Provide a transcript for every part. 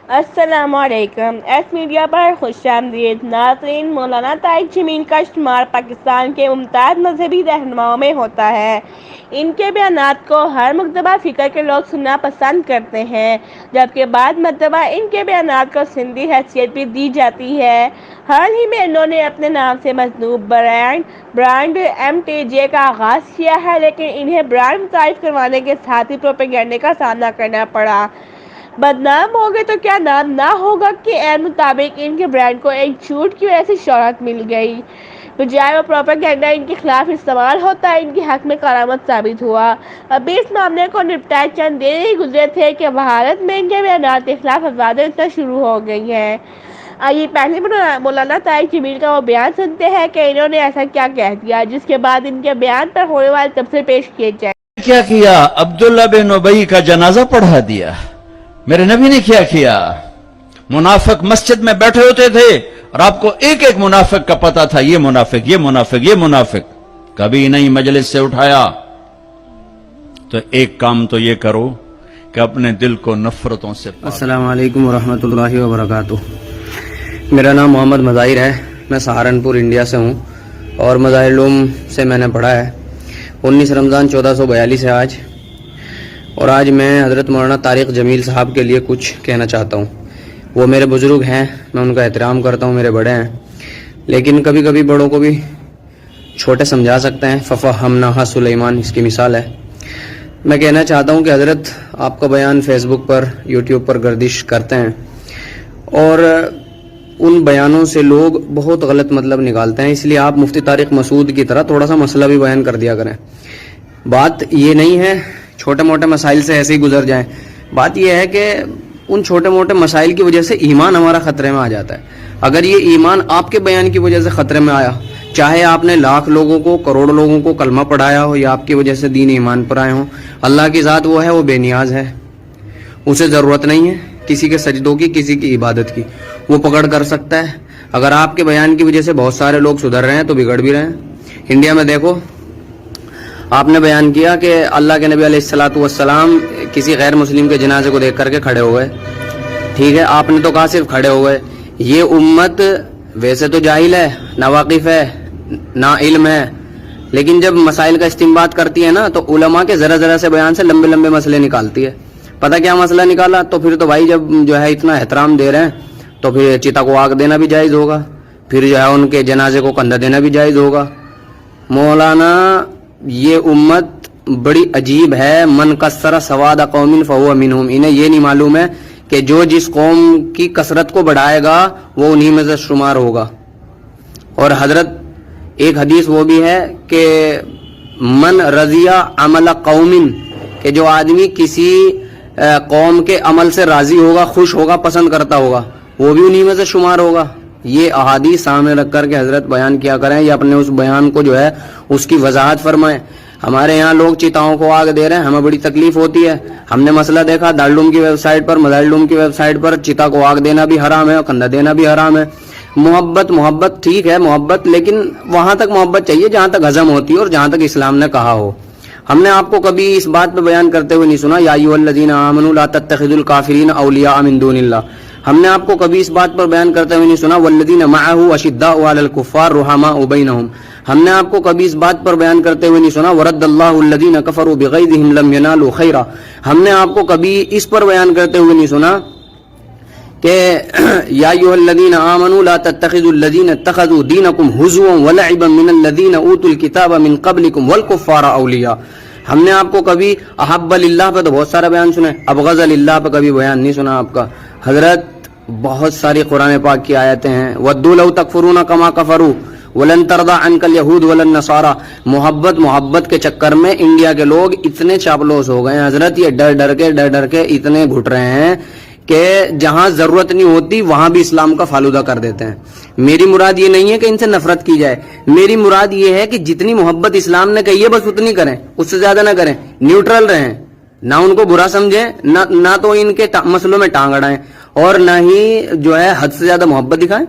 السلام علیکم، S media پر خوش آمدید ناظرین۔ مولانا طارق جمیل کا شمار پاکستان کے ممتاز مذہبی رہنماؤں میں ہوتا ہے۔ ان کے بیانات کو ہر مکتبہ فکر کے لوگ سننا پسند کرتے ہیں، جبکہ بعض مرتبہ ان کے بیانات کو سندھی حیثیت بھی دی جاتی ہے۔ حال ہی میں انہوں نے اپنے نام سے مصنوع برانڈ MTJ کا آغاز کیا ہے، لیکن انہیں برانڈ متعارف کروانے کے ساتھ ہی پروپیگنڈے کا سامنا کرنا پڑا۔ بدنام ہو گئے تو کیا نام نہ ہوگا کہ عین مطابق ان کے برانڈ کو ایک جھوٹ کی وجہ سے شہرت مل گئی، بجائے وہ پروپیگنڈا ان کے خلاف استعمال ہوتا ہے ان کے حق میں کرامت ثابت ہوا۔ ابھی اس معاملے کو نپٹائے چند دن ہی گزرے تھے کہ بھارت میں ان کے بیانات کے خلاف افزائش شروع ہو گئی ہیں۔ آئیے پہلے مولانا طارق جمیل کا وہ بیان سنتے ہیں کہ انہوں نے ایسا کیا کہہ دیا، جس کے بعد ان کے بیان پر ہونے والے تبصرے پیش کیے جائیں۔ کیا کیا؟ عبداللہ بن ابی کا جنازہ پڑھا دیا۔ میرے نبی نے کیا کیا؟ منافق مسجد میں بیٹھے ہوتے تھے اور آپ کو ایک ایک منافق کا پتہ تھا، یہ منافق یہ منافق یہ منافق، کبھی نہیں مجلس سے اٹھایا۔ تو ایک کام تو یہ کرو کہ اپنے دل کو نفرتوں سے پاک۔ السلام علیکم ورحمۃ اللہ وبرکاتہ۔ میرا نام محمد مظاہر ہے، میں سہارنپور انڈیا سے ہوں اور مظاہر علوم سے میں نے پڑھا ہے۔ 19 رمضان 1442 ہے آج، اور آج میں حضرت مولانا طارق جمیل صاحب کے لیے کچھ کہنا چاہتا ہوں۔ وہ میرے بزرگ ہیں، میں ان کا احترام کرتا ہوں، میرے بڑے ہیں، لیکن کبھی کبھی بڑوں کو بھی چھوٹے سمجھا سکتے ہیں۔ ففہمناہا سلیمان اس کی مثال ہے۔ میں کہنا چاہتا ہوں کہ حضرت آپ کا بیان فیس بک پر یوٹیوب پر گردش کرتے ہیں اور ان بیانوں سے لوگ بہت غلط مطلب نکالتے ہیں، اس لیے آپ مفتی طارق مسعود کی طرح تھوڑا سا مسئلہ بھی بیان کر دیا کریں۔ بات یہ نہیں ہے چھوٹے موٹے مسائل سے ایسے ہی گزر جائیں، بات یہ ہے کہ ان چھوٹے موٹے مسائل کی وجہ سے ایمان ہمارا خطرے میں آ جاتا ہے۔ اگر یہ ایمان آپ کے بیان کی وجہ سے خطرے میں آیا، چاہے آپ نے لاکھ لوگوں کو کروڑ لوگوں کو کلمہ پڑھایا ہو یا آپ کی وجہ سے دین ایمان پر آئے ہوں، اللہ کی ذات وہ ہے، وہ بے نیاز ہے، اسے ضرورت نہیں ہے کسی کے سجدوں کی، کسی کی عبادت کی، وہ پکڑ کر سکتا ہے۔ اگر آپ کے بیان کی وجہ سے بہت سارے لوگ سدھر رہے ہیں تو بگڑ بھی رہے ہیں۔ انڈیا میں دیکھو، آپ نے بیان کیا کہ اللہ کے نبی علیہ الصلوۃ والسلام کسی غیر مسلم کے جنازے کو دیکھ کر کے کھڑے ہو گئے، ٹھیک ہے، آپ نے تو کہا صرف کھڑے ہو گئے۔ یہ امت ویسے تو جاہل ہے، نا واقف ہے، نا علم ہے، لیکن جب مسائل کا استنباط کرتی ہے نا تو علماء کے ذرا ذرا سے بیان سے لمبے لمبے مسئلے نکالتی ہے۔ پتہ کیا مسئلہ نکالا؟ تو پھر تو بھائی جب جو ہے اتنا احترام دے رہے ہیں تو پھر چتا کو آگ دینا بھی جائز ہوگا، پھر جو ہے ان کے جنازے کو کندھا دینا بھی جائز ہوگا۔ مولانا یہ امت بڑی عجیب ہے، من کثر سواد قوم فہو منہم، انہیں یہ نہیں معلوم ہے کہ جو جس قوم کی کثرت کو بڑھائے گا وہ انہی میں سے شمار ہوگا۔ اور حضرت ایک حدیث وہ بھی ہے کہ من رضی عمل قوم، کہ جو آدمی کسی قوم کے عمل سے راضی ہوگا، خوش ہوگا، پسند کرتا ہوگا، وہ بھی انہی میں سے شمار ہوگا۔ یہ احادیث سامنے رکھ کر کے حضرت بیان کیا کریں یا اپنے اس بیان کو جو ہے اس کی وضاحت فرمائیں۔ ہمارے یہاں لوگ چتاؤں کو آگ دے رہے ہیں، ہمیں بڑی تکلیف ہوتی ہے۔ ہم نے مسئلہ دیکھا دارالعلوم کی ویب سائٹ پر، مظاہر کی ویب سائٹ پر چتا کو آگ دینا بھی حرام ہے اور کندھا دینا بھی حرام ہے۔ محبت ٹھیک ہے، محبت، لیکن وہاں تک محبت چاہیے جہاں تک ہضم ہوتی ہے اور جہاں تک اسلام نے کہا ہو۔ ہم نے آپ کو کبھی اس بات پہ بیان کرتے ہوئے نہیں سنا یا ایھا الذین آمنوا لا تتخذوا الکافرین اولیاء من دون اللہ۔ ہم نے آپ کو کبھی اس بات پر بیان کرتے ہوئے نہیں سنا والذین معہ اشداء علی الکفار رحماء بینہم۔ ہم نے آپ کو کبھی اس بات پر بیان کرتے ہوئے نہیں سنا ورد اللہ الذین کفروا بغیظہم لم ینالوا خیرا۔ ہم نے آپ کو کبھی اس پر بیان کرتے ہوئے نہیں سنا کہ یا ایھا الذین آمنوا لا تتخذوا الذین اتخذوا دینکم ہزوا ولعبا من الذین اوتوا الکتاب من قبلکم والکفار اولیاء۔ ہم نے آپ کو کبھی احب للہ پہ تو بہت سارا بیان سنا ہے، ابغض للہ پہ کبھی بیان نہیں سنا آپ کا۔ حضرت بہت ساری قرآن پاک کی آیتیں ہیں، وَدُّوا لَوْ تَكْفُرُونَ كَمَا كَفَرُوا وَلَن تَرْضَىٰ عَنكَ الْيَهُودُ وَلَا النَّصَارَىٰ۔ محبت کے چکر میں انڈیا کے لوگ اتنے چاپلوس ہو گئے ہیں حضرت، یہ ڈر کے اتنے گھٹ رہے ہیں کہ جہاں ضرورت نہیں ہوتی وہاں بھی اسلام کا فالودہ کر دیتے ہیں۔ میری مراد یہ نہیں ہے کہ ان سے نفرت کی جائے، میری مراد یہ ہے کہ جتنی محبت اسلام نے کہی ہے بس اتنی کریں، اس سے زیادہ نہ کریں، نیوٹرل رہیں، نہ ان کو برا سمجھیں، نہ تو ان کے مسئلوں میں ٹانگ اڑائیں اور نہ ہی جو ہے حد سے زیادہ محبت دکھائیں۔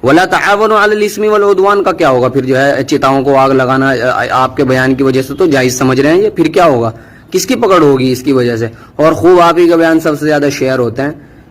ولا تعاونوا علی الاسم والعدوان کا کیا ہوگا؟ پھر جو ہے چتاؤں کو آگ لگانا آپ کے بیان کی وجہ سے تو جائز سمجھ رہے ہیں، یہ پھر کیا ہوگا؟ کس کی پکڑ ہوگی اس کی وجہ سے؟ اور خوب آپ ہی کا بیان سب سے زیادہ شیئر ہوتے ہیں،